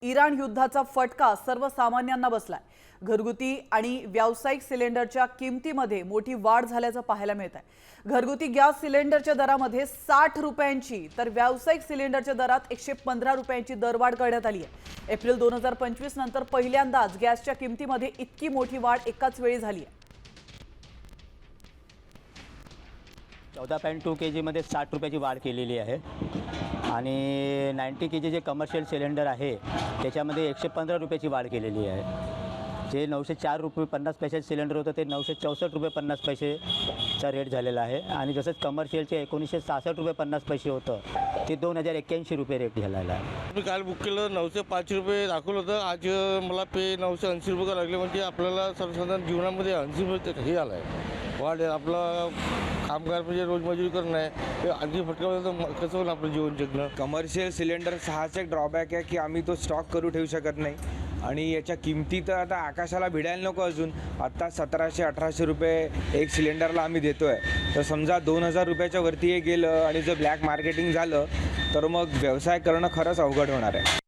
Iran युद्धाचा फटका सर्वसामान्यांना बसलाय। घरगुती आणि व्यावसायिक सिलेंडरच्या किमतीमध्ये मोठी वाढ झाल्याचं पाहायला मिळत आहे। घरगुती गॅस सिलेंडरच्या दरामध्ये 60 रुपयांची तर व्यावसायिक सिलेंडरच्या दरात 115 रुपयांची दरवाढ करण्यात आली आहे। एप्रिल 2025 नंतर पहिल्यांदाच गॅसच्या किमतीमध्ये इतकी मोठी वाढ एकाच वेळी झाली आहे। 14.2 kg मध्ये 60 रुपयाची वाढ केलेली आहे आणि 90 kg जे कमर्शियल सिलेंडर आहे त्याच्यामध्ये 115 रुपयाची वाढ केलेली आहे। जे 904 रुपये 50 पैसे सिलेंडर होतं ते 964 रुपये 50 पैसेचा रेट झालेला आहे आणि जसंच कमर्शियलचे 1966 रुपये 50 पैसे होतं ते 2081 रुपये रेट झालेला आहे। मी काल बुक केलं 905 रुपये दाखवलं होतं, आज मला पे 980 रुपये लागले। म्हणजे आपल्याला सर्वसाधारण जीवनामध्ये 80 रुपये हे आलं आहे वाढ। आपला कामगार म्हणजे रोजमजुरी करणं आहे, आणखी फटका तर कसं होईल आपलं जीवन जगणं। कमर्शियल सिलेंडर हाच एक ड्रॉबॅक आहे की आम्ही तो स्टॉक करू ठेवू शकत नाही आणि याच्या किमती तर आता आकाशाला भिडायला नको। अजून आता 1700-1800 रुपये एक सिलेंडरला आम्ही देतो आहे, तर समजा 2000 रुपयाच्या वरती हे गेलं आणि जर ब्लॅक मार्केटिंग झालं तर मग व्यवसाय करणं खरंच अवघड होणार आहे।